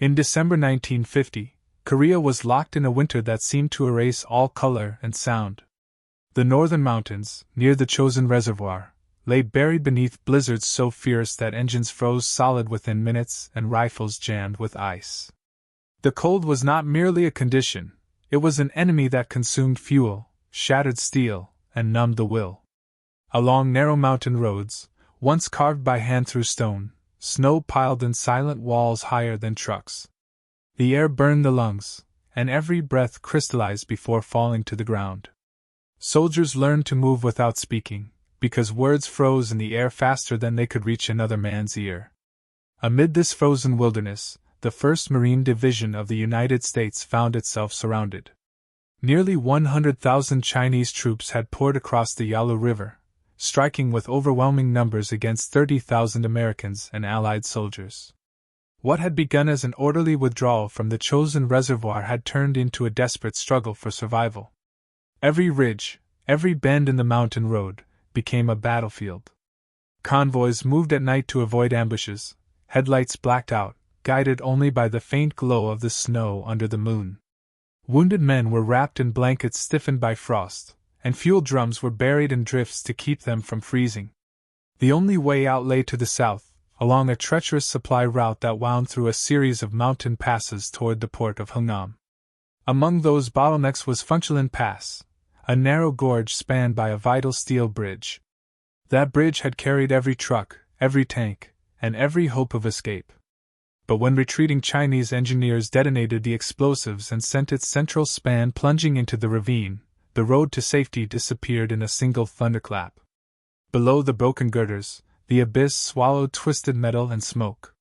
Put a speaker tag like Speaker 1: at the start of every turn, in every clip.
Speaker 1: In December 1950, Korea was locked in a winter that seemed to erase all color and sound. The northern mountains, near the Chosin Reservoir, lay buried beneath blizzards so fierce that engines froze solid within minutes and rifles jammed with ice. The cold was not merely a condition, it was an enemy that consumed fuel, shattered steel, and numbed the will. Along narrow mountain roads, once carved by hand through stone, snow piled in silent walls higher than trucks. The air burned the lungs, and every breath crystallized before falling to the ground. Soldiers learned to move without speaking, because words froze in the air faster than they could reach another man's ear. Amid this frozen wilderness, the 1st Marine Division of the United States found itself surrounded. Nearly 100,000 Chinese troops had poured across the Yalu River, striking with overwhelming numbers against 30,000 Americans and Allied soldiers. What had begun as an orderly withdrawal from the Chosin Reservoir had turned into a desperate struggle for survival. Every ridge, every bend in the mountain road, became a battlefield. Convoys moved at night to avoid ambushes, headlights blacked out, guided only by the faint glow of the snow under the moon. Wounded men were wrapped in blankets stiffened by frost, and fuel drums were buried in drifts to keep them from freezing. The only way out lay to the south, along a treacherous supply route that wound through a series of mountain passes toward the port of Hungnam. Among those bottlenecks was Funchilin Pass, a narrow gorge spanned by a vital steel bridge. That bridge had carried every truck, every tank, and every hope of escape. But when retreating Chinese engineers detonated the explosives and sent its central span plunging into the ravine, the road to safety disappeared in a single thunderclap. Below the broken girders, the abyss swallowed twisted metal and smoke.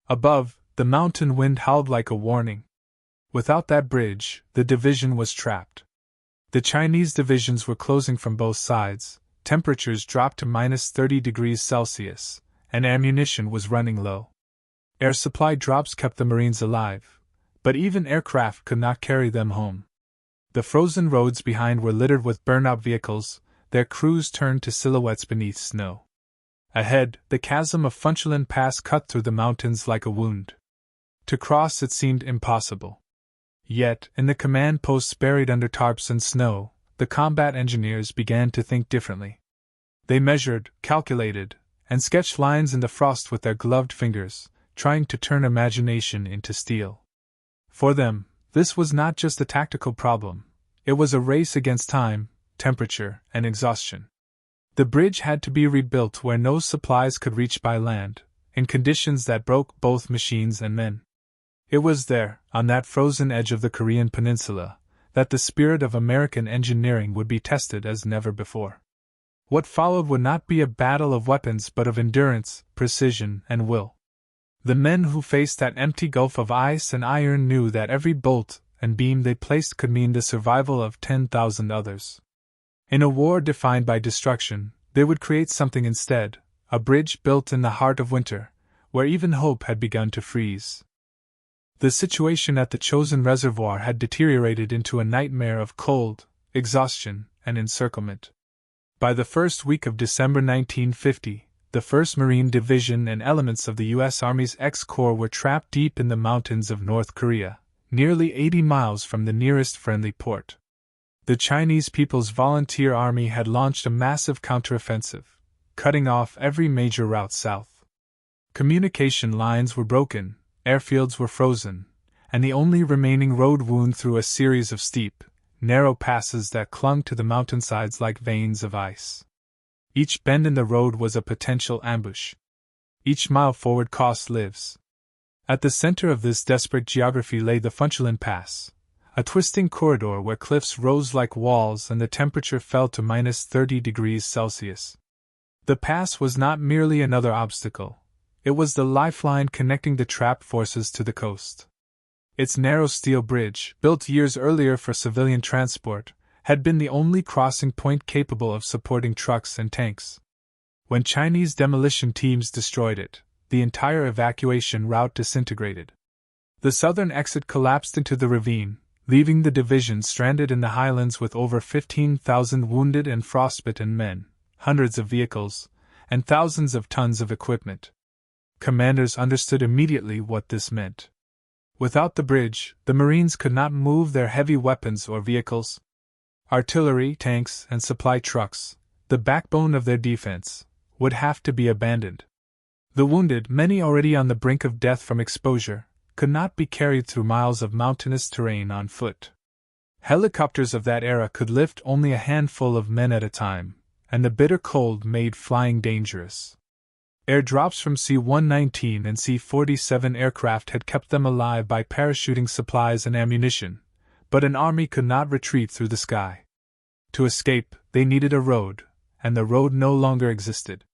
Speaker 1: Above, the mountain wind howled like a warning. Without that bridge, the division was trapped. The Chinese divisions were closing from both sides, temperatures dropped to -30°C, and ammunition was running low. Air supply drops kept the Marines alive, but even aircraft could not carry them home. The frozen roads behind were littered with burnout vehicles, their crews turned to silhouettes beneath snow. Ahead, the chasm of Funchilin Pass cut through the mountains like a wound. To cross it seemed impossible. Yet, in the command posts buried under tarps and snow, the combat engineers began to think differently. They measured, calculated, and sketched lines in the frost with their gloved fingers, trying to turn imagination into steel. For them, this was not just a tactical problem, it was a race against time, temperature, and exhaustion. The bridge had to be rebuilt where no supplies could reach by land, in conditions that broke both machines and men. It was there, on that frozen edge of the Korean peninsula, that the spirit of American engineering would be tested as never before. What followed would not be a battle of weapons but of endurance, precision, and will. The men who faced that empty gulf of ice and iron knew that every bolt and beam they placed could mean the survival of 10,000 others. In a war defined by destruction, they would create something instead, a bridge built in the heart of winter, where even hope had begun to freeze. The situation at the Chosin Reservoir had deteriorated into a nightmare of cold, exhaustion, and encirclement. By the first week of December 1950, the 1st Marine Division and elements of the U.S. Army's X-Corps were trapped deep in the mountains of North Korea, nearly 80 miles from the nearest friendly port. The Chinese People's Volunteer Army had launched a massive counteroffensive, cutting off every major route south. Communication lines were broken, airfields were frozen, and the only remaining road wound through a series of steep, narrow passes that clung to the mountainsides like veins of ice. Each bend in the road was a potential ambush. Each mile forward cost lives. At the center of this desperate geography lay the Funchilin Pass, a twisting corridor where cliffs rose like walls and the temperature fell to -30°C. The pass was not merely another obstacle, it was the lifeline connecting the trapped forces to the coast. Its narrow steel bridge, built years earlier for civilian transport, had been the only crossing point capable of supporting trucks and tanks. When Chinese demolition teams destroyed it, the entire evacuation route disintegrated. The southern exit collapsed into the ravine, leaving the division stranded in the highlands with over 15,000 wounded and frostbitten men, hundreds of vehicles, and thousands of tons of equipment. Commanders understood immediately what this meant. Without the bridge, the Marines could not move their heavy weapons or vehicles. Artillery, tanks, and supply trucks, the backbone of their defense, would have to be abandoned. The wounded, many already on the brink of death from exposure, could not be carried through miles of mountainous terrain on foot. Helicopters of that era could lift only a handful of men at a time, and the bitter cold made flying dangerous. Airdrops from C-119 and C-47 aircraft had kept them alive by parachuting supplies and ammunition, but an army could not retreat through the sky. To escape, they needed a road, and the road no longer existed.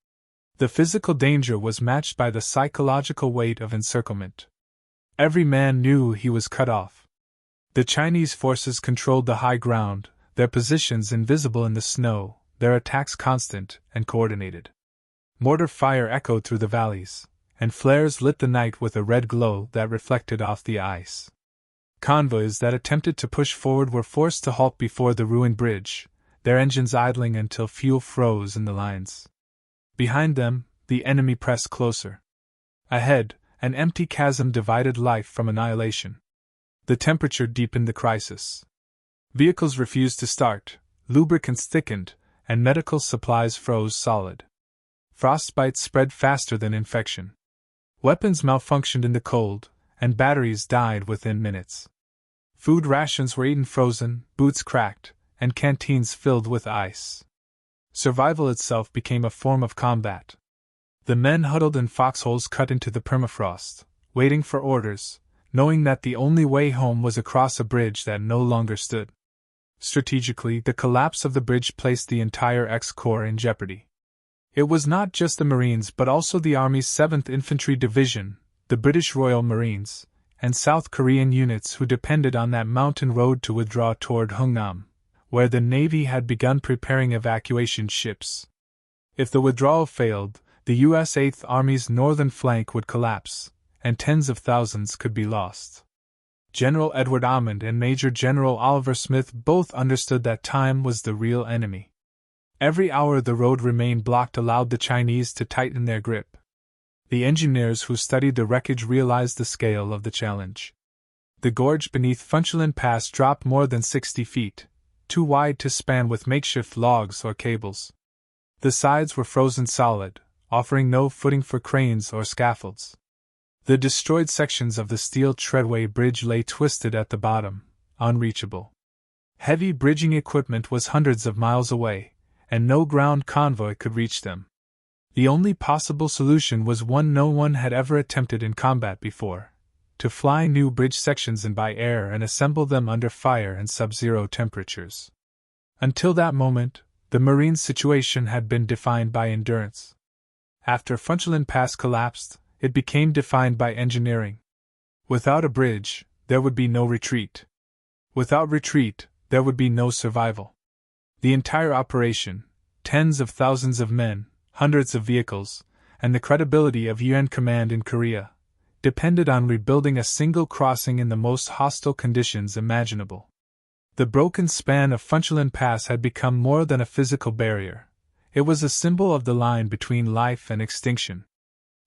Speaker 1: The physical danger was matched by the psychological weight of encirclement. Every man knew he was cut off. The Chinese forces controlled the high ground, their positions invisible in the snow, their attacks constant and coordinated. Mortar fire echoed through the valleys, and flares lit the night with a red glow that reflected off the ice. Convoys that attempted to push forward were forced to halt before the ruined bridge, their engines idling until fuel froze in the lines. Behind them, the enemy pressed closer. Ahead, an empty chasm divided life from annihilation. The temperature deepened the crisis. Vehicles refused to start, lubricants thickened, and medical supplies froze solid. Frostbite spread faster than infection. Weapons malfunctioned in the cold, and batteries died within minutes. Food rations were eaten frozen, boots cracked, and canteens filled with ice. Survival itself became a form of combat. The men huddled in foxholes cut into the permafrost, waiting for orders, knowing that the only way home was across a bridge that no longer stood. Strategically, the collapse of the bridge placed the entire X-Corps in jeopardy. It was not just the Marines but also the Army's 7th Infantry Division, the British Royal Marines, and South Korean units who depended on that mountain road to withdraw toward Hungnam, where the Navy had begun preparing evacuation ships. If the withdrawal failed, the U.S. 8th Army's northern flank would collapse, and tens of thousands could be lost. General Edward Amund and Major General Oliver Smith both understood that time was the real enemy. Every hour the road remained blocked allowed the Chinese to tighten their grip. The engineers who studied the wreckage realized the scale of the challenge. The gorge beneath Funchilin Pass dropped more than 60 feet, too wide to span with makeshift logs or cables. The sides were frozen solid, offering no footing for cranes or scaffolds. The destroyed sections of the steel Treadway Bridge lay twisted at the bottom, unreachable. Heavy bridging equipment was hundreds of miles away, and no ground convoy could reach them. The only possible solution was one no one had ever attempted in combat before: to fly new bridge sections in by air and assemble them under fire and subzero temperatures. Until that moment, the Marines' situation had been defined by endurance. After Funchilin Pass collapsed, it became defined by engineering. Without a bridge, there would be no retreat. Without retreat, there would be no survival. The entire operation, tens of thousands of men, hundreds of vehicles, and the credibility of UN command in Korea, depended on rebuilding a single crossing in the most hostile conditions imaginable. The broken span of Funchilin Pass had become more than a physical barrier. It was a symbol of the line between life and extinction.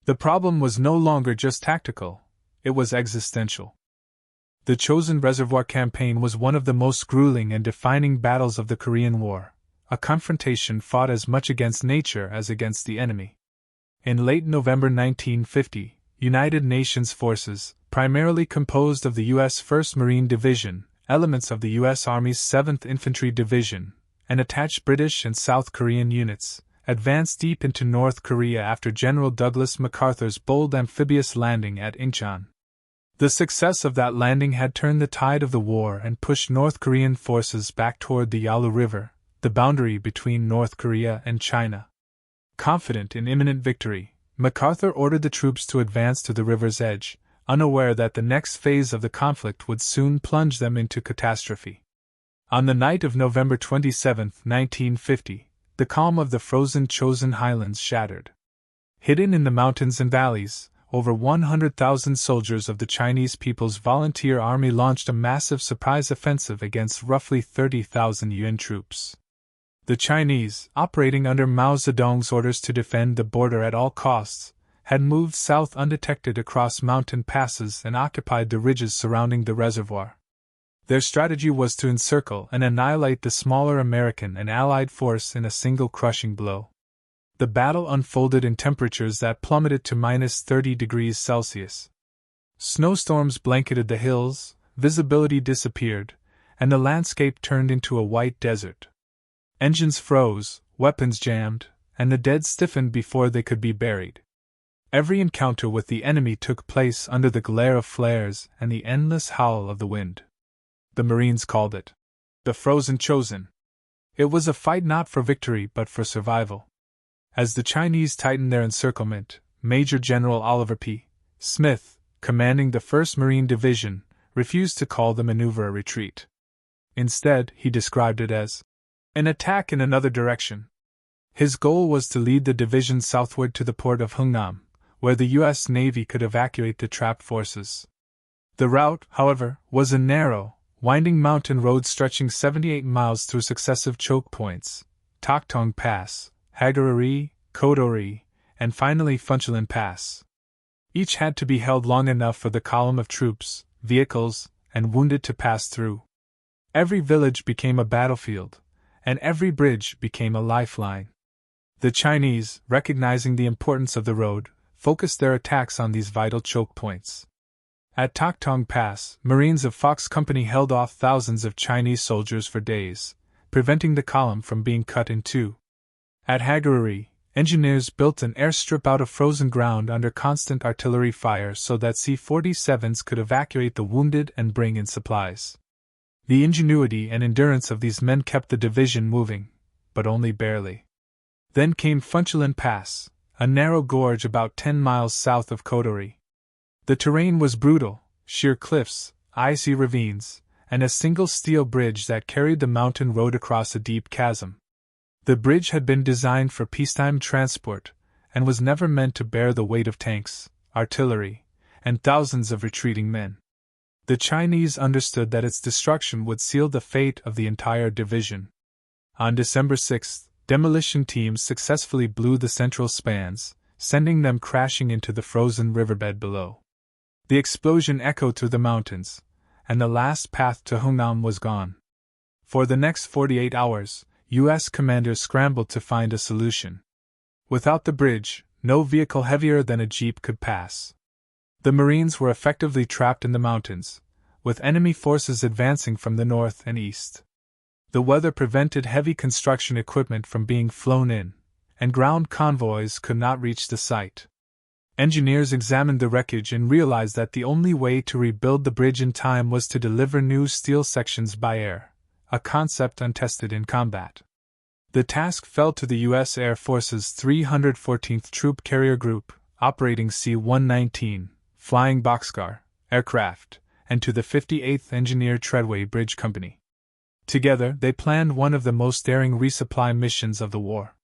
Speaker 1: The problem was no longer just tactical, it was existential. The Chosin Reservoir campaign was one of the most grueling and defining battles of the Korean War, a confrontation fought as much against nature as against the enemy. In late November 1950, United Nations forces, primarily composed of the U.S. 1st Marine Division, elements of the U.S. Army's 7th Infantry Division, and attached British and South Korean units, advanced deep into North Korea after General Douglas MacArthur's bold amphibious landing at Incheon. The success of that landing had turned the tide of the war and pushed North Korean forces back toward the Yalu River, the boundary between North Korea and China. Confident in imminent victory, MacArthur ordered the troops to advance to the river's edge, unaware that the next phase of the conflict would soon plunge them into catastrophe. On the night of November 27, 1950, the calm of the frozen Chosin Highlands shattered. Hidden in the mountains and valleys, over 100,000 soldiers of the Chinese People's Volunteer Army launched a massive surprise offensive against roughly 30,000 UN troops. The Chinese, operating under Mao Zedong's orders to defend the border at all costs, had moved south undetected across mountain passes and occupied the ridges surrounding the reservoir. Their strategy was to encircle and annihilate the smaller American and Allied force in a single crushing blow. The battle unfolded in temperatures that plummeted to -30°C. Snowstorms blanketed the hills, visibility disappeared, and the landscape turned into a white desert. Engines froze, weapons jammed, and the dead stiffened before they could be buried. Every encounter with the enemy took place under the glare of flares and the endless howl of the wind. The Marines called it the Frozen Chosin. It was a fight not for victory but for survival. As the Chinese tightened their encirclement, Major General Oliver P. Smith, commanding the 1st Marine Division, refused to call the maneuver a retreat. Instead, he described it as an attack in another direction. His goal was to lead the division southward to the port of Hungnam, where the U.S. Navy could evacuate the trapped forces. The route, however, was a narrow, winding mountain road stretching 78 miles through successive choke points: Chosin Pass, Hagaruri, Kodori, and finally Funchilin Pass. Each had to be held long enough for the column of troops, vehicles, and wounded to pass through. Every village became a battlefield, and every bridge became a lifeline. The Chinese, recognizing the importance of the road, focused their attacks on these vital choke points. At Chosin Pass, Marines of Fox Company held off thousands of Chinese soldiers for days, preventing the column from being cut in two. At Hagaruri, engineers built an airstrip out of frozen ground under constant artillery fire so that C-47s could evacuate the wounded and bring in supplies. The ingenuity and endurance of these men kept the division moving, but only barely. Then came Funchilin Pass, a narrow gorge about 10 miles south of Kodori. The terrain was brutal: sheer cliffs, icy ravines, and a single steel bridge that carried the mountain road across a deep chasm. The bridge had been designed for peacetime transport, and was never meant to bear the weight of tanks, artillery, and thousands of retreating men. The Chinese understood that its destruction would seal the fate of the entire division. On December 6, demolition teams successfully blew the central spans, sending them crashing into the frozen riverbed below. The explosion echoed through the mountains, and the last path to Hungnam was gone. For the next 48 hours, U.S. commanders scrambled to find a solution. Without the bridge, no vehicle heavier than a jeep could pass. The Marines were effectively trapped in the mountains, with enemy forces advancing from the north and east. The weather prevented heavy construction equipment from being flown in, and ground convoys could not reach the site. Engineers examined the wreckage and realized that the only way to rebuild the bridge in time was to deliver new steel sections by air, a concept untested in combat. The task fell to the U.S. Air Force's 314th Troop Carrier Group, operating C-119, flying Boxcar aircraft, and to the 58th Engineer Treadway Bridge Company. Together, they planned one of the most daring resupply missions of the war.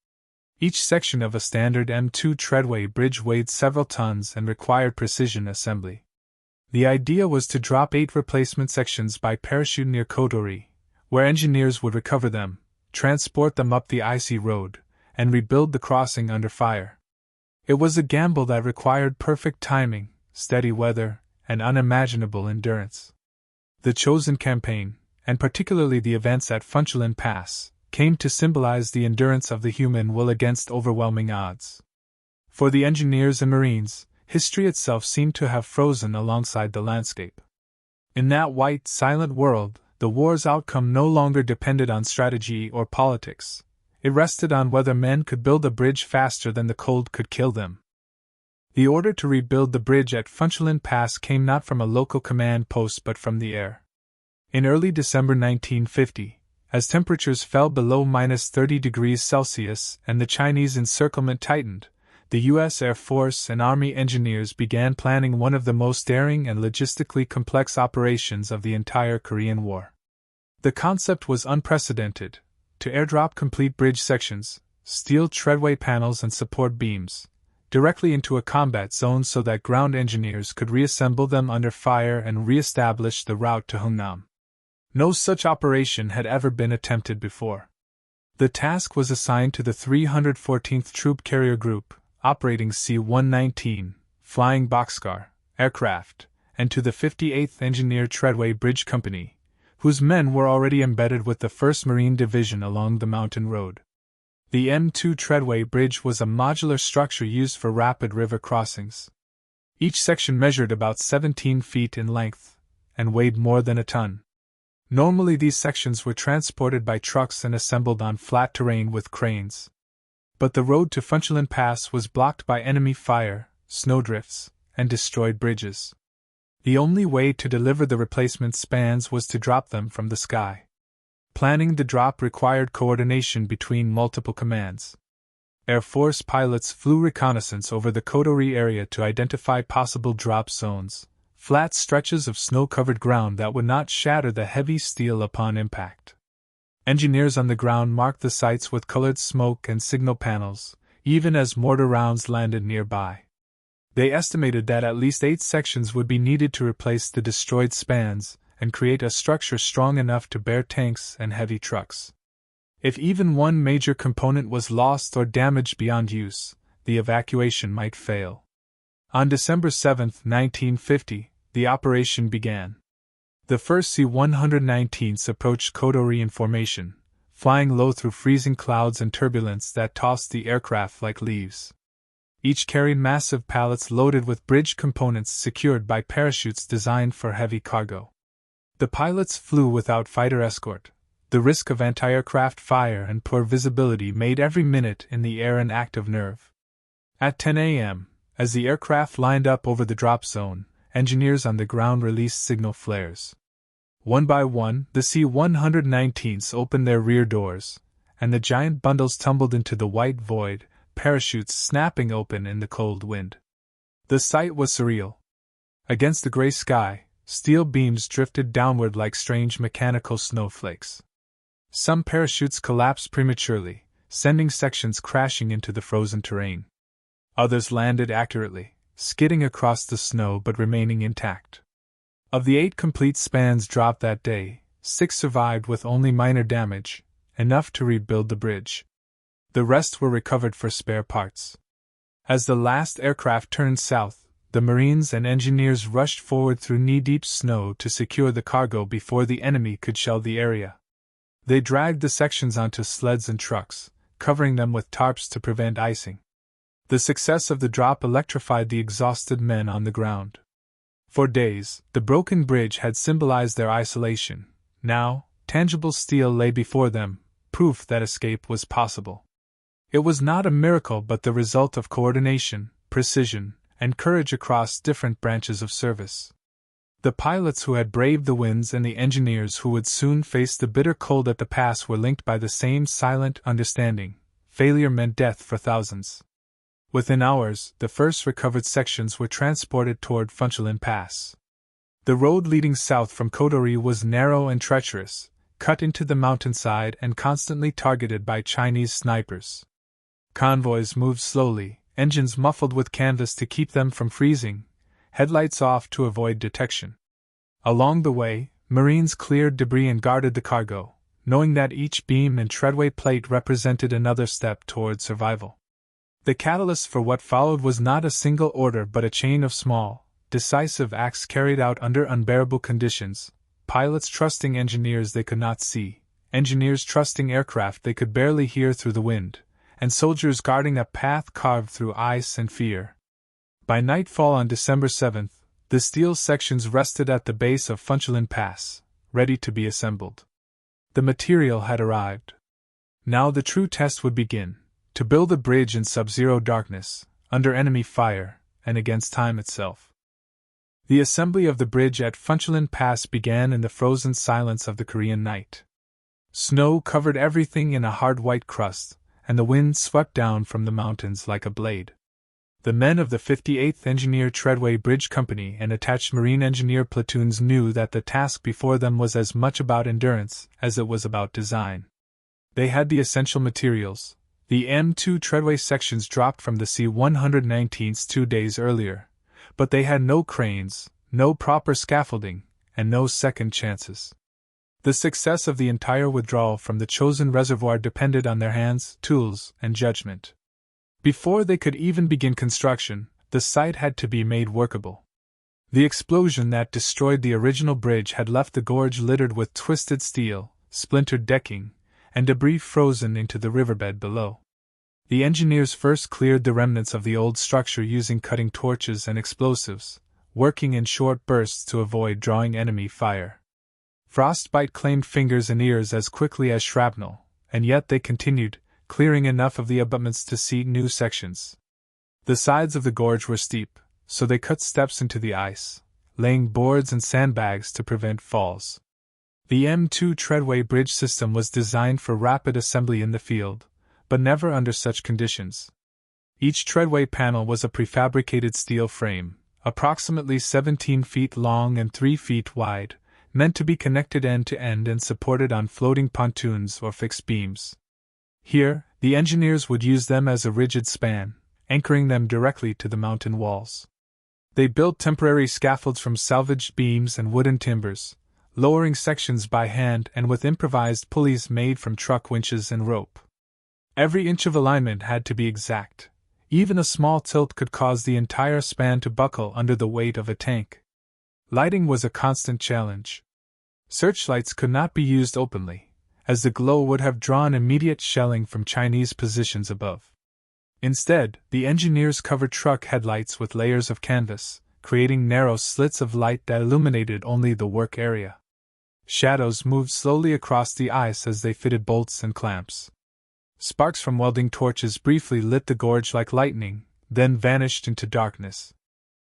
Speaker 1: Each section of a standard M2 Treadway bridge weighed several tons and required precision assembly. The idea was to drop 8 replacement sections by parachute near Kodori, where engineers would recover them, transport them up the icy road, and rebuild the crossing under fire. It was a gamble that required perfect timing, steady weather, and unimaginable endurance. The Chosin campaign, and particularly the events at Funchilin Pass, came to symbolize the endurance of the human will against overwhelming odds. For the engineers and Marines, history itself seemed to have frozen alongside the landscape. In that white, silent world, the war's outcome no longer depended on strategy or politics. It rested on whether men could build a bridge faster than the cold could kill them. The order to rebuild the bridge at Funchilin Pass came not from a local command post but from the air. In early December 1950, as temperatures fell below -30°C and the Chinese encirclement tightened, the U.S. Air Force and Army engineers began planning one of the most daring and logistically complex operations of the entire Korean War. The concept was unprecedented: to airdrop complete bridge sections, steel treadway panels and support beams, directly into a combat zone so that ground engineers could reassemble them under fire and re-establish the route to Hungnam. No such operation had ever been attempted before. The task was assigned to the 314th Troop Carrier Group, operating C-119, flying Boxcar, aircraft, and to the 58th Engineer Treadway Bridge Company, whose men were already embedded with the 1st Marine Division along the mountain road. The M2 Treadway Bridge was a modular structure used for rapid river crossings. Each section measured about 17 feet in length and weighed more than a ton. Normally these sections were transported by trucks and assembled on flat terrain with cranes. But the road to Funchilin Pass was blocked by enemy fire, snowdrifts, and destroyed bridges. The only way to deliver the replacement spans was to drop them from the sky. Planning the drop required coordination between multiple commands. Air Force pilots flew reconnaissance over the Kodori area to identify possible drop zones, flat stretches of snow-covered ground that would not shatter the heavy steel upon impact. Engineers on the ground marked the sites with colored smoke and signal panels, even as mortar rounds landed nearby. They estimated that at least 8 sections would be needed to replace the destroyed spans and create a structure strong enough to bear tanks and heavy trucks. If even one major component was lost or damaged beyond use, the evacuation might fail. On December 7, 1950, the operation began. The first C-119s approached Kodori in formation, flying low through freezing clouds and turbulence that tossed the aircraft like leaves. Each carried massive pallets loaded with bridge components secured by parachutes designed for heavy cargo. The pilots flew without fighter escort. The risk of anti-aircraft fire and poor visibility made every minute in the air an act of nerve. At 10 a.m., as the aircraft lined up over the drop zone, engineers on the ground released signal flares. One by one, the C-119s opened their rear doors, and the giant bundles tumbled into the white void, parachutes snapping open in the cold wind. The sight was surreal. Against the gray sky, steel beams drifted downward like strange mechanical snowflakes. Some parachutes collapsed prematurely, sending sections crashing into the frozen terrain. Others landed accurately, skidding across the snow but remaining intact. Of the 8 complete spans dropped that day, 6 survived with only minor damage, enough to rebuild the bridge. The rest were recovered for spare parts. As the last aircraft turned south, the Marines and engineers rushed forward through knee-deep snow to secure the cargo before the enemy could shell the area. They dragged the sections onto sleds and trucks, covering them with tarps to prevent icing. The success of the drop electrified the exhausted men on the ground. For days, the broken bridge had symbolized their isolation. Now, tangible steel lay before them, proof that escape was possible. It was not a miracle but the result of coordination, precision, and courage across different branches of service. The pilots who had braved the winds and the engineers who would soon face the bitter cold at the pass were linked by the same silent understanding: failure meant death for thousands. Within hours, the first recovered sections were transported toward Funchilin Pass. The road leading south from Kodori was narrow and treacherous, cut into the mountainside and constantly targeted by Chinese snipers. Convoys moved slowly, engines muffled with canvas to keep them from freezing, headlights off to avoid detection. Along the way, Marines cleared debris and guarded the cargo, knowing that each beam and treadway plate represented another step toward survival. The catalyst for what followed was not a single order but a chain of small, decisive acts carried out under unbearable conditions: pilots trusting engineers they could not see, engineers trusting aircraft they could barely hear through the wind, and soldiers guarding a path carved through ice and fear. By nightfall on December 7th, the steel sections rested at the base of Funchilin Pass, ready to be assembled. The material had arrived. Now the true test would begin: to build a bridge in subzero darkness, under enemy fire, and against time itself. The assembly of the bridge at Funchilin Pass began in the frozen silence of the Korean night. Snow covered everything in a hard white crust, and the wind swept down from the mountains like a blade. The men of the 58th Engineer Treadway Bridge Company and attached Marine Engineer platoons knew that the task before them was as much about endurance as it was about design. They had the essential materials. The M2 Treadway sections dropped from the C-119s 2 days earlier, but they had no cranes, no proper scaffolding, and no second chances. The success of the entire withdrawal from the Chosin Reservoir depended on their hands, tools, and judgment. Before they could even begin construction, the site had to be made workable. The explosion that destroyed the original bridge had left the gorge littered with twisted steel, splintered decking, and debris frozen into the riverbed below. The engineers first cleared the remnants of the old structure using cutting torches and explosives, working in short bursts to avoid drawing enemy fire. Frostbite claimed fingers and ears as quickly as shrapnel, and yet they continued, clearing enough of the abutments to seat new sections. The sides of the gorge were steep, so they cut steps into the ice, laying boards and sandbags to prevent falls. The M2 Treadway Bridge system was designed for rapid assembly in the field, but never under such conditions. Each treadway panel was a prefabricated steel frame, approximately 17 feet long and 3 feet wide, meant to be connected end to end and supported on floating pontoons or fixed beams. Here, the engineers would use them as a rigid span, anchoring them directly to the mountain walls. They built temporary scaffolds from salvaged beams and wooden timbers, lowering sections by hand and with improvised pulleys made from truck winches and rope. Every inch of alignment had to be exact. Even a small tilt could cause the entire span to buckle under the weight of a tank. Lighting was a constant challenge. Searchlights could not be used openly, as the glow would have drawn immediate shelling from Chinese positions above. Instead, the engineers covered truck headlights with layers of canvas, creating narrow slits of light that illuminated only the work area. Shadows moved slowly across the ice as they fitted bolts and clamps. Sparks from welding torches briefly lit the gorge like lightning, then vanished into darkness.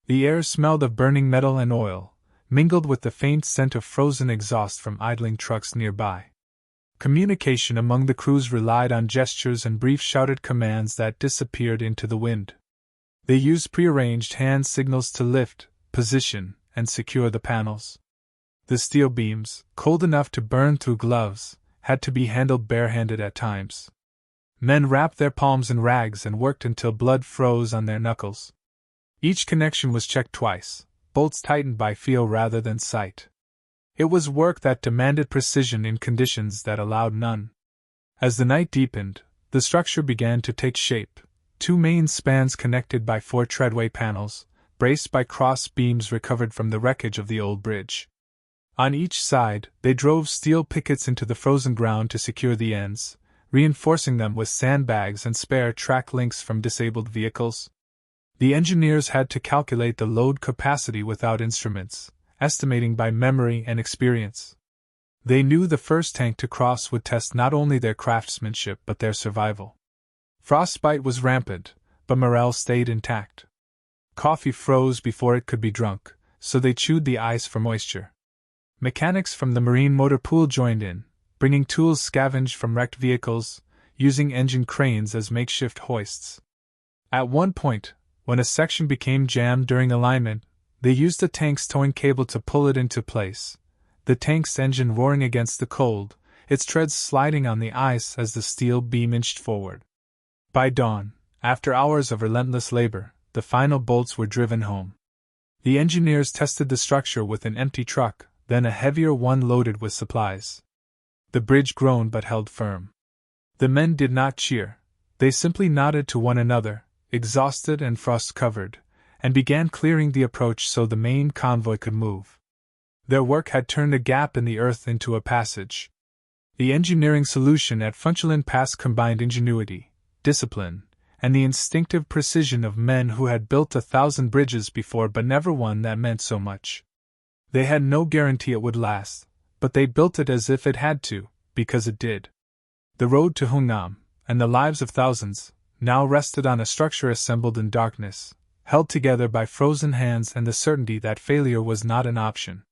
Speaker 1: The air smelled of burning metal and oil, mingled with the faint scent of frozen exhaust from idling trucks nearby. Communication among the crews relied on gestures and brief shouted commands that disappeared into the wind. They used prearranged hand signals to lift, position, and secure the panels. The steel beams, cold enough to burn through gloves, had to be handled barehanded at times. Men wrapped their palms in rags and worked until blood froze on their knuckles. Each connection was checked twice, bolts tightened by feel rather than sight. It was work that demanded precision in conditions that allowed none. As the night deepened, the structure began to take shape. 2 main spans connected by 4 treadway panels, braced by cross beams recovered from the wreckage of the old bridge. On each side, they drove steel pickets into the frozen ground to secure the ends, reinforcing them with sandbags and spare track links from disabled vehicles. The engineers had to calculate the load capacity without instruments, estimating by memory and experience. They knew the first tank to cross would test not only their craftsmanship but their survival. Frostbite was rampant, but morale stayed intact. Coffee froze before it could be drunk, so they chewed the ice for moisture. Mechanics from the marine motor pool joined in, bringing tools scavenged from wrecked vehicles, using engine cranes as makeshift hoists. At one point, when a section became jammed during alignment, they used the tank's towing cable to pull it into place, the tank's engine roaring against the cold, its treads sliding on the ice as the steel beam inched forward. By dawn, after hours of relentless labor, the final bolts were driven home. The engineers tested the structure with an empty truck, then a heavier one loaded with supplies. The bridge groaned but held firm. The men did not cheer. They simply nodded to one another, exhausted and frost-covered, and began clearing the approach so the main convoy could move. Their work had turned a gap in the earth into a passage. The engineering solution at Funchilin Pass combined ingenuity, discipline, and the instinctive precision of men who had built 1,000 bridges before but never one that meant so much. They had no guarantee it would last, but they built it as if it had to, because it did. The road to Hungnam, and the lives of thousands, now rested on a structure assembled in darkness, held together by frozen hands and the certainty that failure was not an option.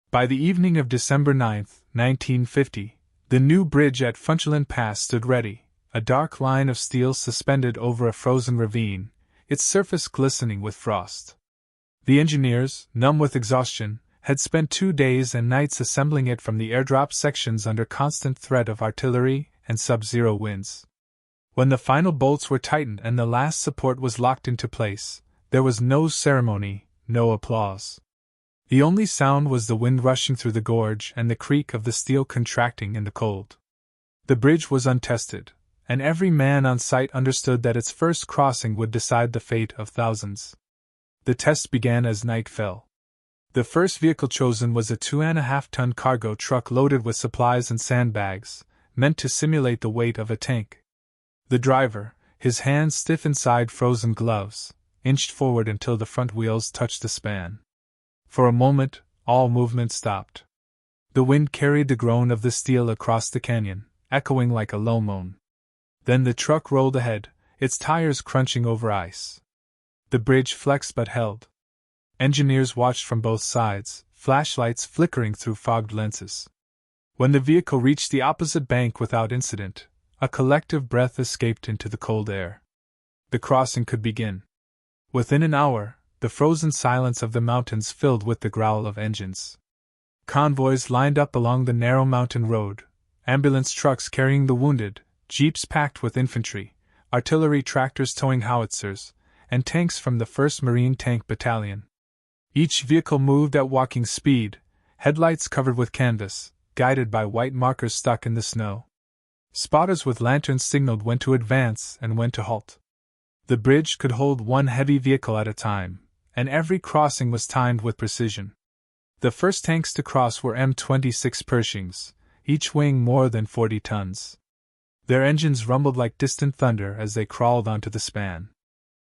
Speaker 1: By the evening of December 9, 1950, the new bridge at Funchilin Pass stood ready, a dark line of steel suspended over a frozen ravine, its surface glistening with frost. The engineers, numb with exhaustion, had spent 2 days and nights assembling it from the airdrop sections under constant threat of artillery and subzero winds. When the final bolts were tightened and the last support was locked into place, there was no ceremony, no applause. The only sound was the wind rushing through the gorge and the creak of the steel contracting in the cold. The bridge was untested, and every man on site understood that its first crossing would decide the fate of thousands. The test began as night fell. The first vehicle chosen was a 2.5-ton cargo truck loaded with supplies and sandbags, meant to simulate the weight of a tank. The driver, his hands stiff inside frozen gloves, inched forward until the front wheels touched the span. For a moment, all movement stopped. The wind carried the groan of the steel across the canyon, echoing like a low moan. Then the truck rolled ahead, its tires crunching over ice. The bridge flexed but held. Engineers watched from both sides, flashlights flickering through fogged lenses. When the vehicle reached the opposite bank without incident, a collective breath escaped into the cold air. The crossing could begin. Within an hour, the frozen silence of the mountains filled with the growl of engines. Convoys lined up along the narrow mountain road, ambulance trucks carrying the wounded, jeeps packed with infantry, artillery tractors towing howitzers, and tanks from the 1st Marine Tank Battalion. Each vehicle moved at walking speed, headlights covered with canvas, guided by white markers stuck in the snow. Spotters with lanterns signaled when to advance and when to halt. The bridge could hold one heavy vehicle at a time, and every crossing was timed with precision. The first tanks to cross were M26 Pershings, each weighing more than 40 tons. Their engines rumbled like distant thunder as they crawled onto the span.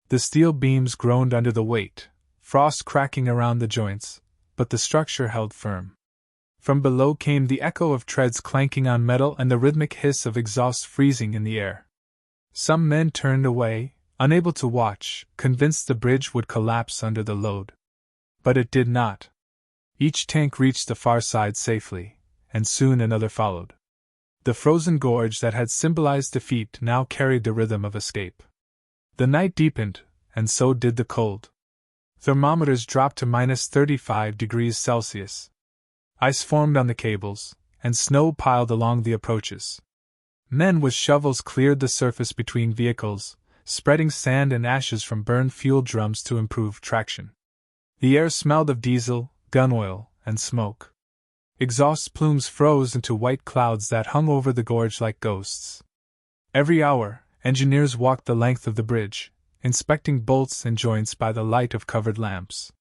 Speaker 1: The steel beams groaned under the weight, frost cracking around the joints, but the structure held firm. From below came the echo of treads clanking on metal and the rhythmic hiss of exhaust freezing in the air. Some men turned away, unable to watch, convinced the bridge would collapse under the load. But it did not. Each tank reached the far side safely, and soon another followed. The frozen gorge that had symbolized defeat now carried the rhythm of escape. The night deepened, and so did the cold. Thermometers dropped to -35 degrees Celsius. Ice formed on the cables, and snow piled along the approaches. Men with shovels cleared the surface between vehicles, spreading sand and ashes from burned fuel drums to improve traction. The air smelled of diesel, gun oil, and smoke. Exhaust plumes froze into white clouds that hung over the gorge like ghosts. Every hour, engineers walked the length of the bridge, inspecting bolts and joints by the light of covered lamps.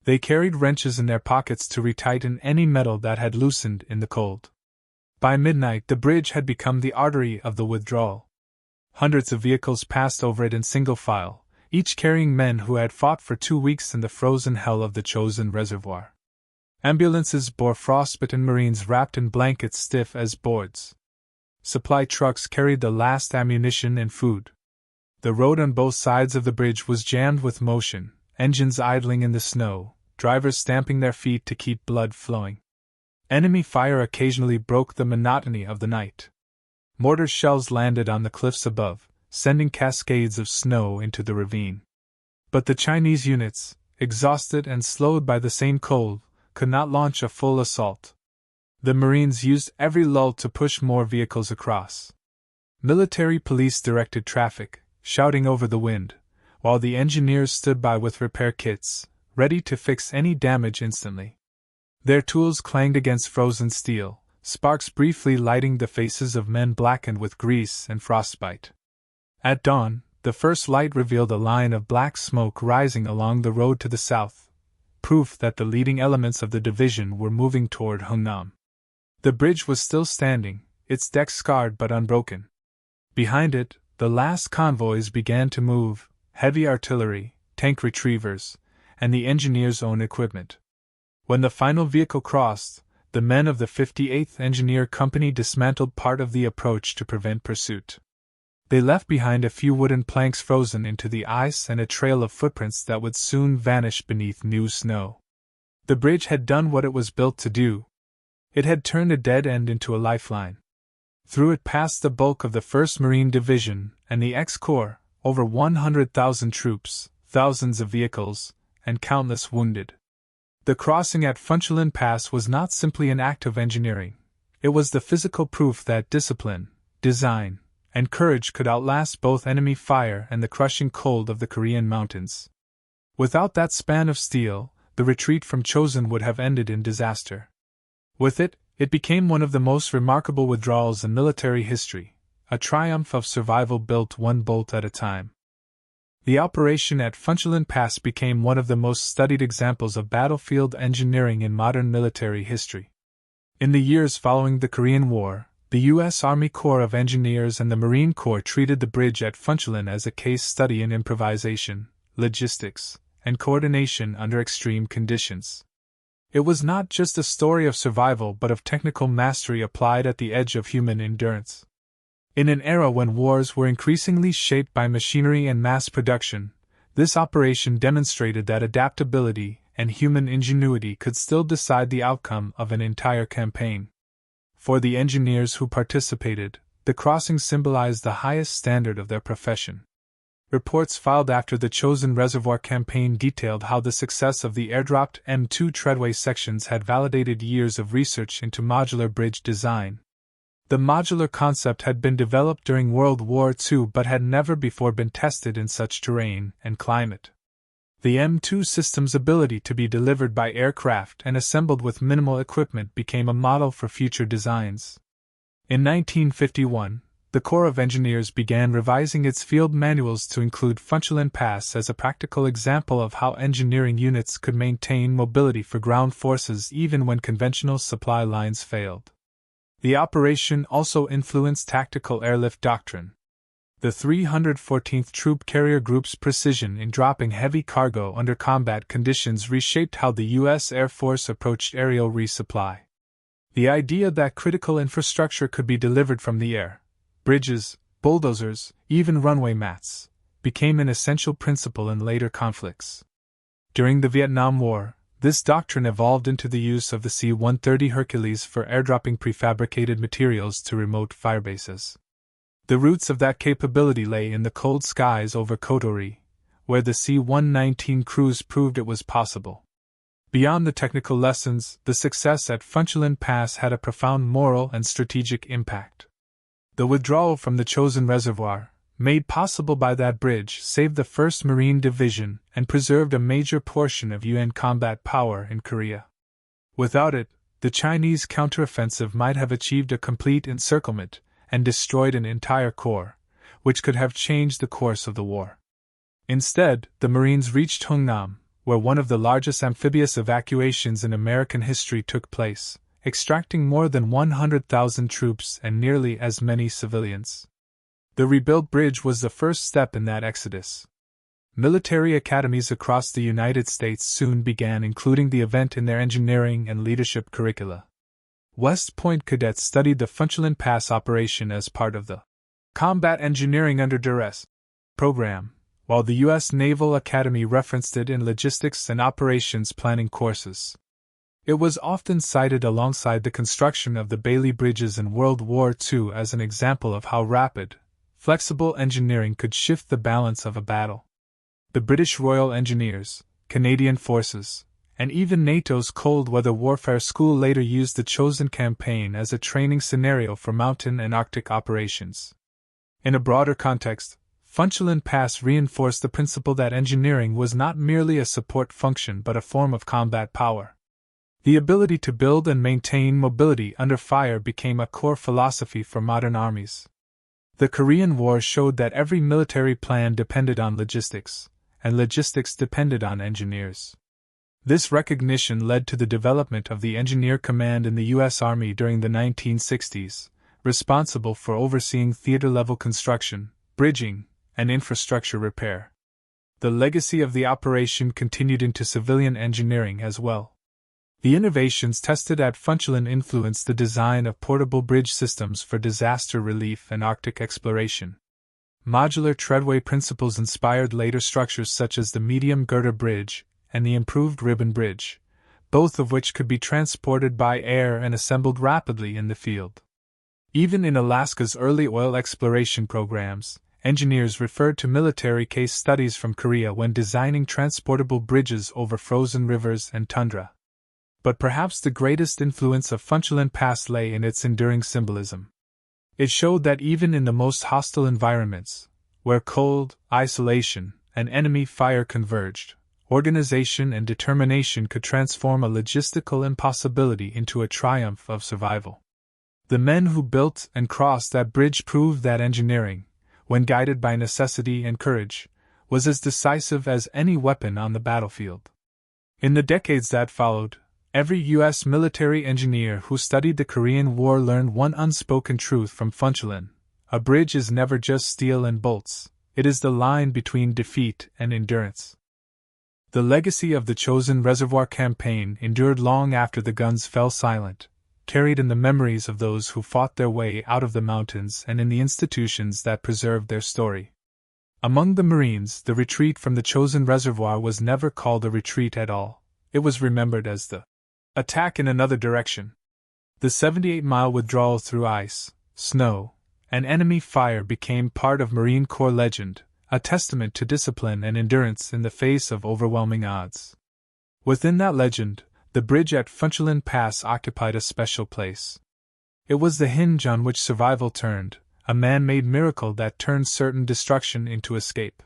Speaker 1: They carried wrenches in their pockets to retighten any metal that had loosened in the cold. By midnight, the bridge had become the artery of the withdrawal. Hundreds of vehicles passed over it in single file, each carrying men who had fought for 2 weeks in the frozen hell of the Chosin Reservoir. Ambulances bore frostbitten Marines wrapped in blankets stiff as boards. Supply trucks carried the last ammunition and food. The road on both sides of the bridge was jammed with motion, engines idling in the snow, drivers stamping their feet to keep blood flowing. Enemy fire occasionally broke the monotony of the night. Mortar shells landed on the cliffs above, sending cascades of snow into the ravine. But the Chinese units, exhausted and slowed by the same cold, could not launch a full assault. The Marines used every lull to push more vehicles across. Military police directed traffic, shouting over the wind, while the engineers stood by with repair kits, ready to fix any damage instantly. Their tools clanged against frozen steel, sparks briefly lighting the faces of men blackened with grease and frostbite. At dawn, the first light revealed a line of black smoke rising along the road to the south, proof that the leading elements of the division were moving toward Hungnam. The bridge was still standing, its deck scarred but unbroken. Behind it, the last convoys began to move, heavy artillery, tank retrievers, and the engineers' own equipment. When the final vehicle crossed, the men of the 58th Engineer Company dismantled part of the approach to prevent pursuit. They left behind a few wooden planks frozen into the ice and a trail of footprints that would soon vanish beneath new snow. The bridge had done what it was built to do. It had turned a dead end into a lifeline. Through it passed the bulk of the 1st Marine Division and the X-Corps, over 100,000 troops, thousands of vehicles, and countless wounded. The crossing at Funchilin Pass was not simply an act of engineering. It was the physical proof that discipline, design, and courage could outlast both enemy fire and the crushing cold of the Korean mountains. Without that span of steel, the retreat from Chosin would have ended in disaster. With it, it became one of the most remarkable withdrawals in military history, a triumph of survival built one bolt at a time. The operation at Funchilin Pass became one of the most studied examples of battlefield engineering in modern military history. In the years following the Korean War, the U.S. Army Corps of Engineers and the Marine Corps treated the bridge at Funchilin as a case study in improvisation, logistics, and coordination under extreme conditions. It was not just a story of survival but of technical mastery applied at the edge of human endurance. In an era when wars were increasingly shaped by machinery and mass production, this operation demonstrated that adaptability and human ingenuity could still decide the outcome of an entire campaign. For the engineers who participated, the crossing symbolized the highest standard of their profession. Reports filed after the Chosin Reservoir campaign detailed how the success of the airdropped M2 Treadway sections had validated years of research into modular bridge design. The modular concept had been developed during World War II but had never before been tested in such terrain and climate. The M2 system's ability to be delivered by aircraft and assembled with minimal equipment became a model for future designs. In 1951, the Corps of Engineers began revising its field manuals to include Funchilin Pass as a practical example of how engineering units could maintain mobility for ground forces even when conventional supply lines failed. The operation also influenced tactical airlift doctrine. The 314th Troop Carrier Group's precision in dropping heavy cargo under combat conditions reshaped how the U.S. Air Force approached aerial resupply. The idea that critical infrastructure could be delivered from the air, bridges, bulldozers, even runway mats, became an essential principle in later conflicts. During the Vietnam War, this doctrine evolved into the use of the C-130 Hercules for airdropping prefabricated materials to remote firebases. The roots of that capability lay in the cold skies over Kotori, where the C-119 crews proved it was possible. Beyond the technical lessons, the success at Funchilin Pass had a profound moral and strategic impact. The withdrawal from the Chosin Reservoir, made possible by that bridge, saved the 1st Marine Division and preserved a major portion of UN combat power in Korea. Without it, the Chinese counteroffensive might have achieved a complete encirclement and destroyed an entire corps, which could have changed the course of the war. Instead, the Marines reached Hungnam, where one of the largest amphibious evacuations in American history took place, extracting more than 100,000 troops and nearly as many civilians. The rebuilt bridge was the first step in that exodus. Military academies across the United States soon began including the event in their engineering and leadership curricula. West Point cadets studied the Funchilin Pass operation as part of the Combat Engineering Under Duress program, while the U.S. Naval Academy referenced it in logistics and operations planning courses. It was often cited alongside the construction of the Bailey Bridges in World War II as an example of how rapid, flexible engineering could shift the balance of a battle. The British Royal Engineers, Canadian Forces, and even NATO's Cold Weather Warfare School later used the Chosin campaign as a training scenario for mountain and Arctic operations. In a broader context, Funchilin Pass reinforced the principle that engineering was not merely a support function but a form of combat power. The ability to build and maintain mobility under fire became a core philosophy for modern armies. The Korean War showed that every military plan depended on logistics, and logistics depended on engineers. This recognition led to the development of the Engineer Command in the U.S. Army during the 1960s, responsible for overseeing theater-level construction, bridging, and infrastructure repair. The legacy of the operation continued into civilian engineering as well. The innovations tested at Funchilin influenced the design of portable bridge systems for disaster relief and Arctic exploration. Modular treadway principles inspired later structures such as the medium girder bridge and the improved ribbon bridge, both of which could be transported by air and assembled rapidly in the field. Even in Alaska's early oil exploration programs, engineers referred to military case studies from Korea when designing transportable bridges over frozen rivers and tundra. But perhaps the greatest influence of Funchilin Pass lay in its enduring symbolism. It showed that even in the most hostile environments, where cold, isolation, and enemy fire converged, organization and determination could transform a logistical impossibility into a triumph of survival. The men who built and crossed that bridge proved that engineering, when guided by necessity and courage, was as decisive as any weapon on the battlefield. In the decades that followed, every U.S. military engineer who studied the Korean War learned one unspoken truth from Funchilin: a bridge is never just steel and bolts, it is the line between defeat and endurance. The legacy of the Chosin Reservoir campaign endured long after the guns fell silent, carried in the memories of those who fought their way out of the mountains and in the institutions that preserved their story. Among the Marines, the retreat from the Chosin Reservoir was never called a retreat at all. It was remembered as the attack in another direction. The 78-mile withdrawal through ice, snow, and enemy fire became part of Marine Corps legend, a testament to discipline and endurance in the face of overwhelming odds. Within that legend, the bridge at Funchilin Pass occupied a special place. It was the hinge on which survival turned, a man-made miracle that turned certain destruction into escape.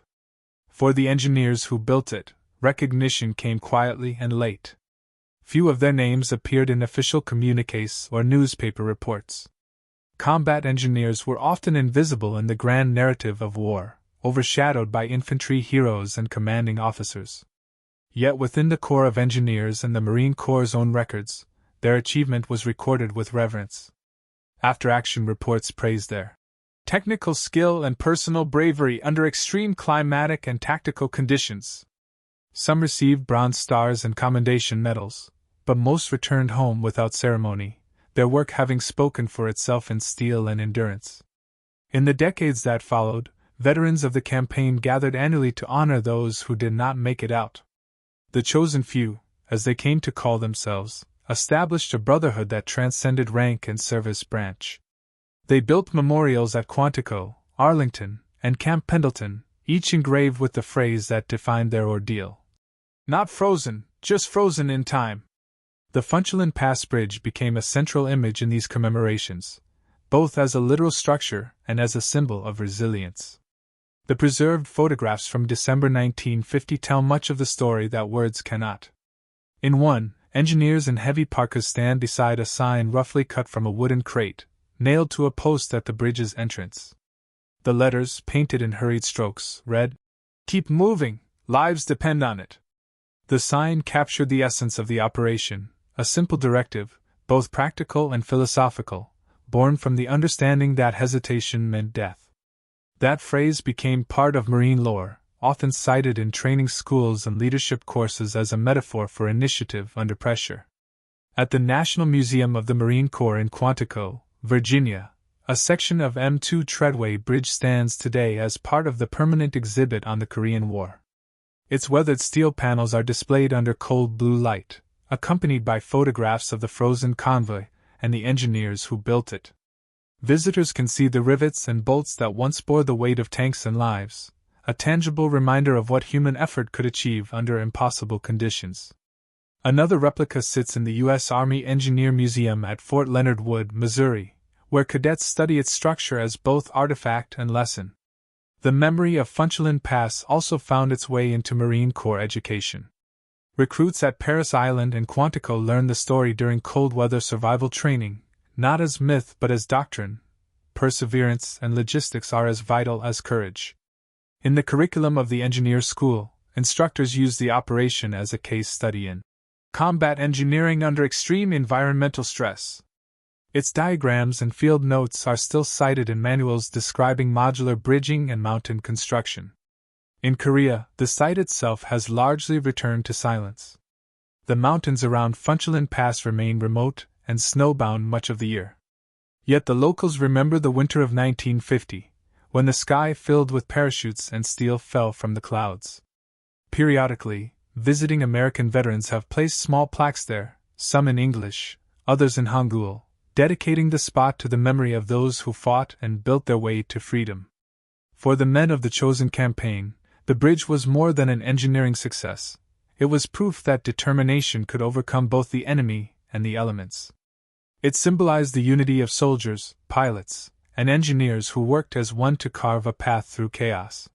Speaker 1: For the engineers who built it, recognition came quietly and late. Few of their names appeared in official communiques or newspaper reports. Combat engineers were often invisible in the grand narrative of war, overshadowed by infantry heroes and commanding officers. Yet within the Corps of Engineers and the Marine Corps' own records, their achievement was recorded with reverence. After-action reports praised their technical skill and personal bravery under extreme climatic and tactical conditions. Some received Bronze Stars and Commendation Medals, but most returned home without ceremony, their work having spoken for itself in steel and endurance. In the decades that followed, veterans of the campaign gathered annually to honor those who did not make it out. The chosen few, as they came to call themselves, established a brotherhood that transcended rank and service branch. They built memorials at Quantico, Arlington, and Camp Pendleton, each engraved with the phrase that defined their ordeal: "Not frozen, just frozen in time." The Funchilin Pass Bridge became a central image in these commemorations, both as a literal structure and as a symbol of resilience. The preserved photographs from December 1950 tell much of the story that words cannot. In one, engineers in heavy parkas stand beside a sign roughly cut from a wooden crate, nailed to a post at the bridge's entrance. The letters, painted in hurried strokes, read, "Keep moving, lives depend on it." The sign captured the essence of the operation, a simple directive, both practical and philosophical, born from the understanding that hesitation meant death. That phrase became part of Marine lore, often cited in training schools and leadership courses as a metaphor for initiative under pressure. At the National Museum of the Marine Corps in Quantico, Virginia, a section of M2 Treadway Bridge stands today as part of the permanent exhibit on the Korean War. Its weathered steel panels are displayed under cold blue light, accompanied by photographs of the frozen convoy and the engineers who built it. Visitors can see the rivets and bolts that once bore the weight of tanks and lives, a tangible reminder of what human effort could achieve under impossible conditions. Another replica sits in the U.S. Army Engineer Museum at Fort Leonard Wood, Missouri, where cadets study its structure as both artifact and lesson. The memory of Funchilin Pass also found its way into Marine Corps education. Recruits at Paris Island and Quantico learned the story during cold weather survival training, not as myth but as doctrine. Perseverance and logistics are as vital as courage. In the curriculum of the engineer school, instructors use the operation as a case study in combat engineering under extreme environmental stress. Its diagrams and field notes are still cited in manuals describing modular bridging and mountain construction. In Korea, the site itself has largely returned to silence. The mountains around Funchilin Pass remain remote and snowbound much of the year. Yet the locals remember the winter of 1950, when the sky filled with parachutes and steel fell from the clouds. Periodically, visiting American veterans have placed small plaques there, some in English, others in Hangul, dedicating the spot to the memory of those who fought and built their way to freedom. For the men of the Chosin campaign, the bridge was more than an engineering success. It was proof that determination could overcome both the enemy and the elements. It symbolized the unity of soldiers, pilots, and engineers who worked as one to carve a path through chaos.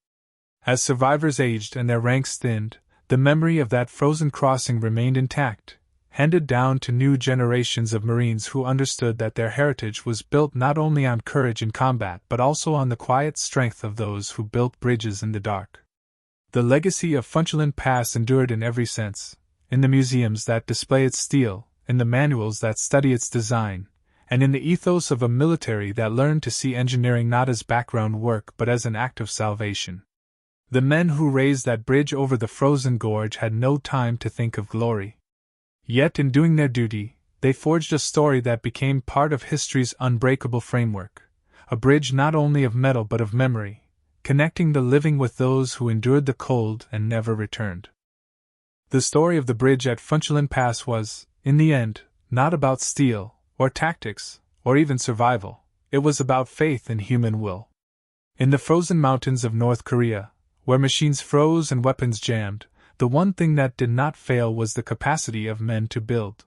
Speaker 1: As survivors aged and their ranks thinned, the memory of that frozen crossing remained intact, handed down to new generations of Marines who understood that their heritage was built not only on courage in combat but also on the quiet strength of those who built bridges in the dark. The legacy of Funchilin Pass endured in every sense, in the museums that display its steel, in the manuals that study its design, and in the ethos of a military that learned to see engineering not as background work but as an act of salvation. The men who raised that bridge over the frozen gorge had no time to think of glory. Yet in doing their duty, they forged a story that became part of history's unbreakable framework, a bridge not only of metal but of memory, connecting the living with those who endured the cold and never returned. The story of the bridge at Funchilin Pass was, in the end, not about steel, or tactics, or even survival. It was about faith in human will. In the frozen mountains of North Korea, where machines froze and weapons jammed, the one thing that did not fail was the capacity of men to build.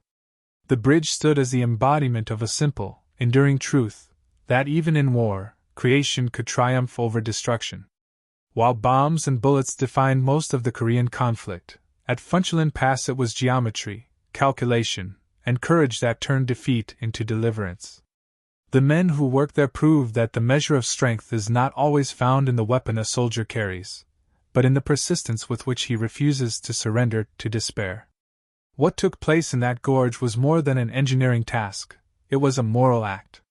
Speaker 1: The bridge stood as the embodiment of a simple, enduring truth, that even in war, creation could triumph over destruction. While bombs and bullets defined most of the Korean conflict, at Funchilin Pass it was geometry, calculation, and courage that turned defeat into deliverance. The men who worked there proved that the measure of strength is not always found in the weapon a soldier carries, but in the persistence with which he refuses to surrender to despair. What took place in that gorge was more than an engineering task, it was a moral act.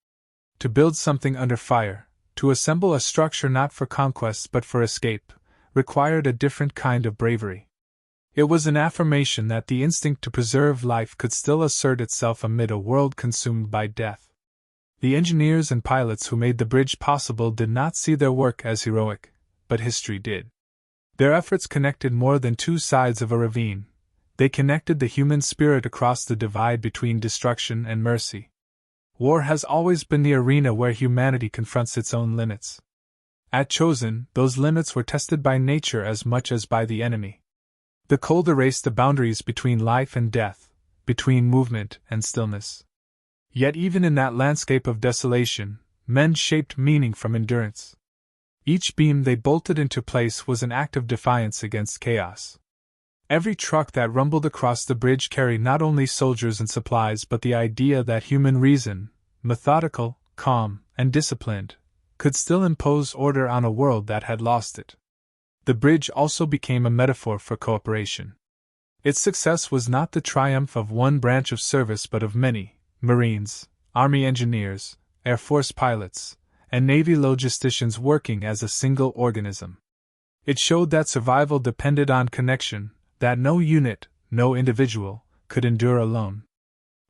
Speaker 1: To build something under fire, to assemble a structure not for conquest but for escape, required a different kind of bravery. It was an affirmation that the instinct to preserve life could still assert itself amid a world consumed by death. The engineers and pilots who made the bridge possible did not see their work as heroic, but history did. Their efforts connected more than two sides of a ravine. They connected the human spirit across the divide between destruction and mercy. War has always been the arena where humanity confronts its own limits. At Chosin, those limits were tested by nature as much as by the enemy. The cold erased the boundaries between life and death, between movement and stillness. Yet even in that landscape of desolation, men shaped meaning from endurance. Each beam they bolted into place was an act of defiance against chaos. Every truck that rumbled across the bridge carried not only soldiers and supplies but the idea that human reason, methodical, calm, and disciplined, could still impose order on a world that had lost it. The bridge also became a metaphor for cooperation. Its success was not the triumph of one branch of service but of many: Marines, Army engineers, Air Force pilots, and Navy logisticians working as a single organism. It showed that survival depended on connection, that no unit, no individual, could endure alone.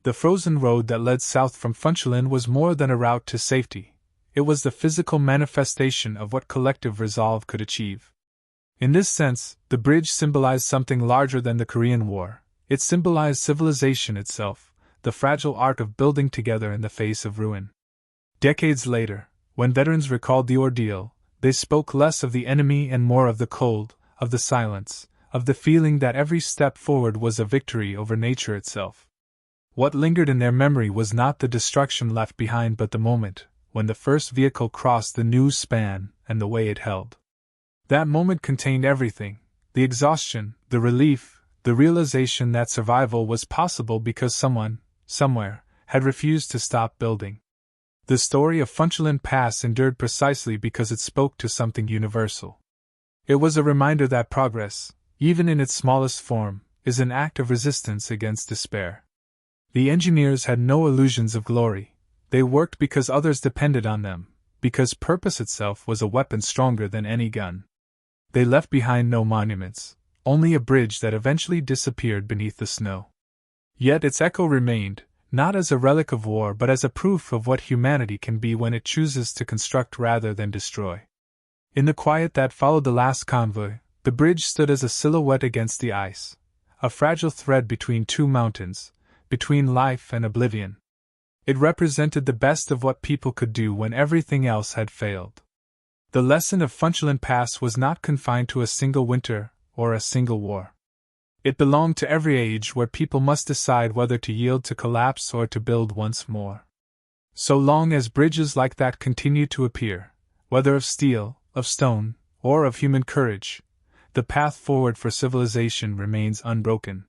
Speaker 1: The frozen road that led south from Funchilin was more than a route to safety. It was the physical manifestation of what collective resolve could achieve. In this sense, the bridge symbolized something larger than the Korean War. It symbolized civilization itself, the fragile art of building together in the face of ruin. Decades later, when veterans recalled the ordeal, they spoke less of the enemy and more of the cold, of the silence, of the feeling that every step forward was a victory over nature itself. What lingered in their memory was not the destruction left behind but the moment when the first vehicle crossed the new span and the way it held. That moment contained everything: the exhaustion, the relief, the realization that survival was possible because someone, somewhere, had refused to stop building. The story of Funchilin Pass endured precisely because it spoke to something universal. It was a reminder that progress, even in its smallest form, is an act of resistance against despair. The engineers had no illusions of glory. They worked because others depended on them, because purpose itself was a weapon stronger than any gun. They left behind no monuments, only a bridge that eventually disappeared beneath the snow. Yet its echo remained, not as a relic of war but as a proof of what humanity can be when it chooses to construct rather than destroy. In the quiet that followed the last convoy, the bridge stood as a silhouette against the ice, a fragile thread between two mountains, between life and oblivion. It represented the best of what people could do when everything else had failed. The lesson of Funchilin Pass was not confined to a single winter or a single war. It belonged to every age where people must decide whether to yield to collapse or to build once more. So long as bridges like that continue to appear, whether of steel, of stone, or of human courage, the path forward for civilization remains unbroken.